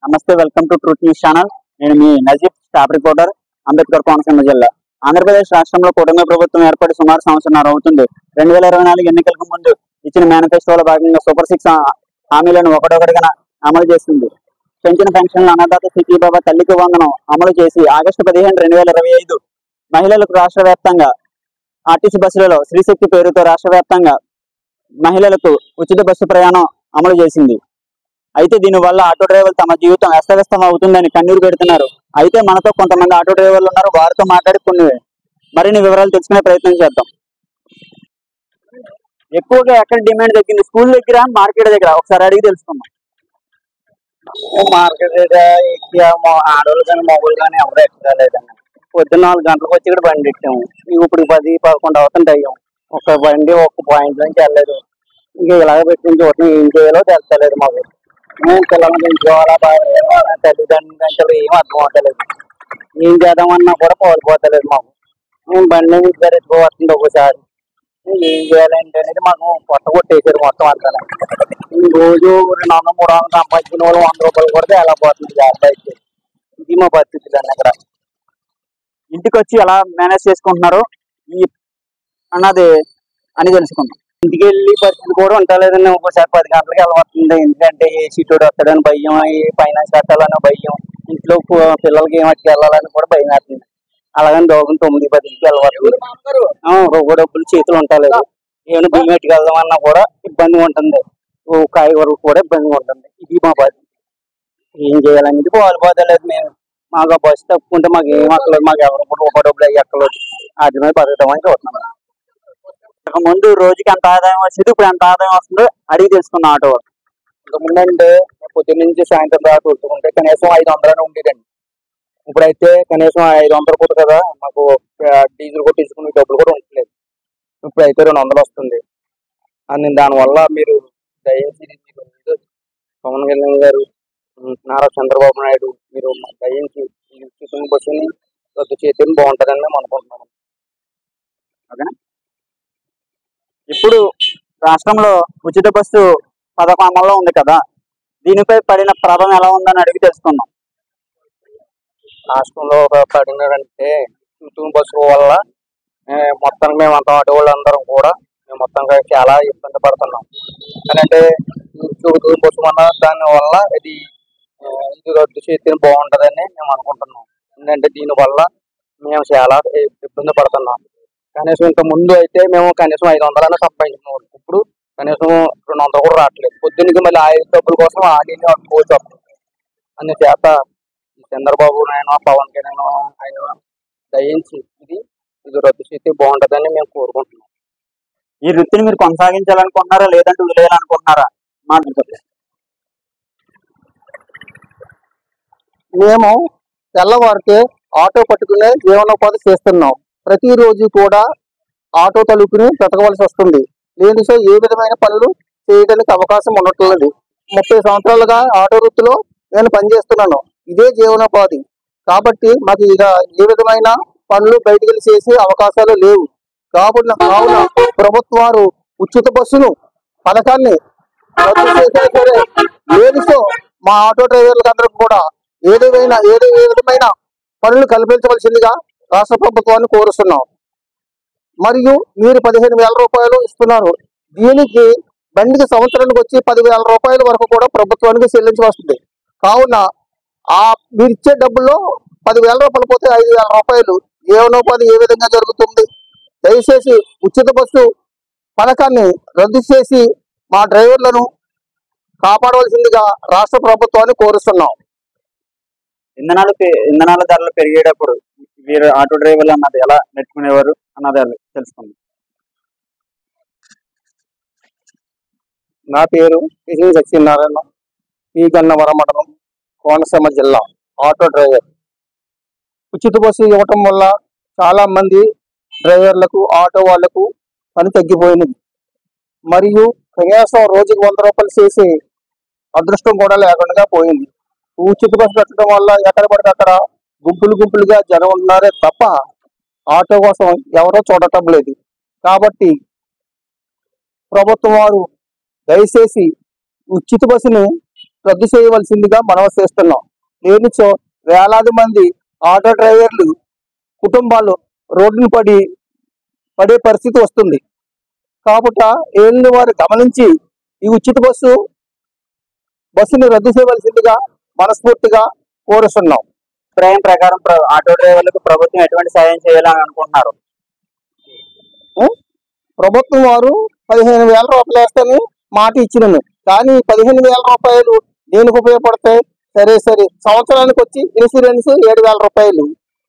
నమస్తే, welcome to truth news channel. నేను మీ Najib, staff reporter, Ambedkar Konaseema జిల్లా. ఆంధ్రప్రదేశ్ రాష్ట్రంలో కూటమి ప్రభుత్వం ఏర్పడి సుమారు సంవత్సరం అవుతుంది. 2024 ఎన్నికలకు ముందు ఇచ్చిన మేనిఫెస్టోలో భాగంగా సూపర్ 6 హామీలను ఒకటొకటిగా అమలు చేస్తుంది. పెంచిన పెన్షన్లు, అన్నదాత స్థితి బాబా, తల్లికి వందనం అమలు చేసి ఆగస్టు 15, 2025 మహిళలకు రాష్ట్ర వ్యాప్తంగా ఆర్టీసీ బస్సులలో శ్రీశక్తి పేరుతో రాష్ట్ర వ్యాప్తంగా మహిళలకు ఉచిత బస్సు ప్రయాణం అమలు చేసింది. అయితే దీనివల్ల ఆటో డ్రైవర్లు తమ జీవితం అస్తవ్యస్తం అవుతుందని కన్నీరు పెడుతున్నారు. అయితే మనతో కొంతమంది ఆటో డ్రైవర్లు ఉన్నారు. వారితో మాట్లాడి మరిన్ని వివరాలు తెలుసుకునే ప్రయత్నం చేద్దాం. ఎక్కువగా ఎక్కడ డిమాండ్ తగ్గింది? స్కూల్ దగ్గర, మార్కెట్ దగ్గర? ఒకసారి అడిగి తెలుసుకుందాం. మార్కెట్ దగ్గర ఆడవాళ్ళు కానీ మగవాళ్ళు కానీ ఎవరు ఎక్కలేదండి. పొద్దున్న 4 గంటలకు వచ్చి ఇక్కడ బండి ఎట్టాము. ఇప్పుడు 10, 11 అవుతుంది అయ్యాం. ఒక బండి ఒక పాయింట్ నుంచి వెళ్ళలేదు. ఇంకా ఇలాగ పెట్టిన చోట ఏం చేయాలో తెలుస్తలేదు మాకు. మేము పిల్లల్ని పెంచుకోవాలా, బాగా తల్లిదండ్రులు పెంచాలి, ఏం అర్థం అవుతలేదు. ఏం చేద్దామన్నా కూడా పోలిపోతలేదు మాకు. మేము బండి నుంచి గరెట్టుకోవస్తుంది ఒకసారి. ఏం చేయాలంటే అనేది మాకు కొత్త కొట్టేసారు మొత్తం అంతా. రోజు 200, 300 సంపాదించిన వాళ్ళు 100 రూపాయలు కొడితే ఎలా పోతుంది జాబ్ అయితే. ఇది మా పరిస్థితులు అన్నీ. అక్కడ ఇంటికి వచ్చి ఎలా మేనేజ్ చేసుకుంటున్నారు అన్నది అని తెలుసుకుందాం. ఇంటికి వెళ్ళి పరిస్థితి కూడా ఉండలేదండి. ఒకసారి 10 గంటలకు వెళ్ళబడుతుంది. ఎందుకంటే ఏ సీటు వస్తాడని భయం, ఏ ఫైనాన్స్ కట్టాలని భయం, ఇంట్లో పిల్లలకి ఏమట్టుకు వెళ్ళాలని కూడా భయం వేస్తుంది. అలాగని దోగం 9, 10కి వెళ్ళబడుతుంది. డబ్బులు చేతులు ఉండలేదు. ఏమైనా బియ్యం ఎట్టుకు వెళ్దామన్నా కూడా ఇబ్బందిగా ఉంటుంది. కాయగూరలు కూడా ఇబ్బందిగా ఉంటుంది. ఇది మా బాధ్యత. ఏం చేయాలనేది పోలిపోతలేదు. మేము మాకు ఆ బస్సు తప్పుకుంటే మాకు ఏం అక్కలేదు. మాకు ఎవరు కూడా రూపాయి డబ్బులు అయ్యి ఎక్కలేదు. అది మీద బతుకుతామని చూస్తున్నాం. ముందు రోజుకి ఎంత ఆదాయం వచ్చేది, ఇప్పుడు ఎంత ఆదాయం వస్తుందో అడిగి తెలుసుకున్నాం ఆటో. ఇంతకుముందు అంటే పొద్దున్న నుంచి సాయంత్రం దాకా చూసుకుంటే కనీసం 500 ఉండేదండి. ఇప్పుడైతే కనీసం 500 కూడా కదా, మాకు డీజిల్ కొట్టించుకునే డబ్బులు కూడా ఉండలేదు. ఇప్పుడైతే 200 వస్తుంది. అని దానివల్ల మీరు దయించి పవన్ కళ్యాణ్ గారు, నారా చంద్రబాబు నాయుడు, మీరు దయించి ఈ ఉచిత బస్సుని రద్దు చేస్తే బాగుంటుందని మేము అనుకుంటున్నాము. ఓకేనా? ఇప్పుడు రాష్ట్రంలో ఉచిత బస్సు పథకం అమల్లో ఉంది కదా, దీనిపై పడిన ప్రభావం ఎలా ఉందని అడిగి తెలుసుకుందాం. రాష్ట్రంలో పడినారంటే ఉచిత బస్సు వల్ల మొత్తానికి మేము అంత ఆటో వాళ్ళందరం కూడా మేము మొత్తంగా చాలా ఇబ్బంది పడుతున్నాం. ఎందుకంటే ఉచిత బస్సు వల్ల దానివల్ల ఇది రద్దు చేస్తే బాగుంటుందని మేము అనుకుంటున్నాం. ఎందుకంటే దీనివల్ల మేము చాలా ఇబ్బంది పడుతున్నాం. కనీసం ఇంత ముందు అయితే మేము కనీసం 500 సంపాదించుకున్నాం. ఇప్పుడు కనీసం 200 కూడా రావట్లేదు. పొద్దున్నకి మళ్ళీ 5 డబ్బుల కోసం ఆగి అట్టుకోవచ్చు. అందుచేత చంద్రబాబు నాయుడు, పవన్ కళ్యాణ్ ఆయన దయించి ఇది రద్దు చేస్తే బాగుంటుందని మేము కోరుకుంటున్నాం. ఈ వృత్తిని మీరు కొనసాగించాలనుకుంటున్నారా, లేదంటే వదిలేయాలనుకుంటున్నారా? మాట్లాడుతుంది. మేము తెల్లవారితే ఆటో పట్టుకునే జీవనోపాధి చేస్తున్నాం. ప్రతిరోజు కూడా ఆటో తలుపుని బ్రతకవలసి వస్తుంది. లేనిసో ఏ విధమైన పనులు చేయడానికి అవకాశం ఉండట్లేదు. 30 సంవత్సరాలుగా ఆటో వృత్తిలో నేను పనిచేస్తున్నాను. ఇదే జీవనోపాధి కాబట్టి మాకు ఇక ఏ విధమైన పనులు బయటకు వెళ్ళి చేసే అవకాశాలు లేవు. కావున ప్రభుత్వాలు ఉచిత బస్సును పథకాన్ని రద్దు చేసినా సరే, లేనిసో మా ఆటో డ్రైవర్లకు అందరికి కూడా ఏ విధమైన పనులు కల్పించవలసిందిగా రాష్ట్ర ప్రభుత్వాన్ని కోరుస్తున్నాం. మరియు మీరు 15,000 రూపాయలు ఇస్తున్నారు. దీనికి బండికి సంవత్సరానికి వచ్చి 10,000 రూపాయల వరకు కూడా ప్రభుత్వానికి చెల్లించి వస్తుంది. కావున మీరు ఇచ్చే డబ్బుల్లో 10,000 రూపాయలు పోతే 5,000 రూపాయలు జీవనోపాధి ఏ విధంగా జరుగుతుంది? దయచేసి ఉచిత బస్సు పథకాన్ని రద్దు చేసి మా డ్రైవర్లను కాపాడవలసిందిగా రాష్ట్ర ప్రభుత్వాన్ని కోరుస్తున్నాం. ఇంధనాల ధరలు పెరిగేటప్పుడు వీరు ఆటో డ్రైవర్లు అన్నది ఎలా నెట్టుకునేవారు అన్నది తెలుసుకుందాం. నా పేరు సత్యనారాయణ, ఈ గన్నవరం మండలం, కోనసీమ జిల్లా, ఆటో డ్రైవర్. ఉచిత బస్సు ఇవ్వటం వల్ల చాలా మంది డ్రైవర్లకు, ఆటో వాళ్లకు పని తగ్గిపోయినది. మరియు కనీసం రోజుకి 100 రూపాయలు చేసే అదృష్టం కూడా లేకుండా పోయింది. ఉచిత బస్సు పెట్టడం వల్ల ఎక్కడ పడితే అక్కడ గుంపులుగా జనం ఉన్నారే తప్ప ఆటో కోసం ఎవరో చూడటం లేదు. కాబట్టి ప్రభుత్వం వారు దయచేసి ఉచిత బస్సుని రద్దు చేయవలసిందిగా మనవి చేస్తున్నాం. లేనిచో వేలాది మంది ఆటో డ్రైవర్లు కుటుంబాలు రోడ్డును పడే పరిస్థితి వస్తుంది. కాబట్టి ఏళ్ళు వారు గమనించి ఈ ఉచిత బస్సుని రద్దు చేయవలసిందిగా మనస్ఫూర్తిగా కోరుతున్నాం. అభిప్రాయం ప్రకారం ఆటో డ్రైవర్లకు ప్రభుత్వం ఎటువంటి సాయం చేయాలని అనుకుంటున్నారు? ప్రభుత్వం వారు 15,000 రూపాయలు వేస్తానని మాట ఇచ్చినాను. కానీ 15,000 రూపాయలు దేనికి ఉపయోగపడతాయి? సరే సంవత్సరానికి వచ్చి ఇన్సూరెన్స్ 7,000 రూపాయలు,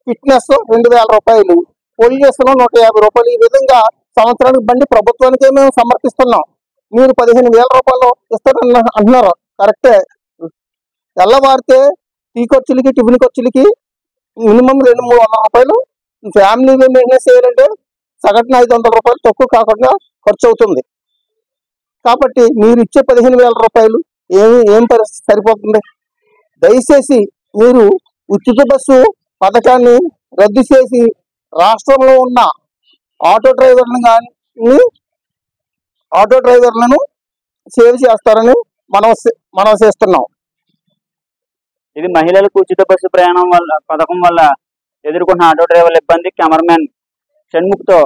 ఫిట్నెస్ 2,000 రూపాయలు, పొల్యూషన్ 150 రూపాయలు. ఈ విధంగా సంవత్సరానికి బండి ప్రభుత్వానికే మేము సమర్పిస్తున్నాం. మీరు 15,000 రూపాయలు ఇస్తారని అంటున్నారు. కరెక్టే. తెల్లవారితే టీ ఖర్చులకి టిఫిన్ ఖర్చులకి మినిమం 200-300 రూపాయలు ఫ్యామిలీ మెయింటెనెన్స్ చేయాలంటే సగటున 500 రూపాయలు తక్కువ కాకుండా ఖర్చు అవుతుంది. కాబట్టి మీరు ఇచ్చే 15,000 రూపాయలు ఏం పరిస్థితి సరిపోతుంది? దయచేసి మీరు ఉచిత బస్సు పథకాన్ని రద్దు చేసి రాష్ట్రంలో ఉన్న ఆటో డ్రైవర్లను సేవ్ చేస్తారని మనం చేస్తున్నాం. ఇది మహిళలకు ఉచిత బస్సు ప్రయాణం పథకం వల్ల ఎదుర్కొన్న ఆటో డ్రైవర్ల ఇబ్బంది. కెమెరామెన్ షణ్ముఖ్తో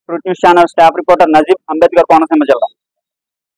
truth news channel staff reporter Najeeb, Ambedkar Konaseema జిల్లా.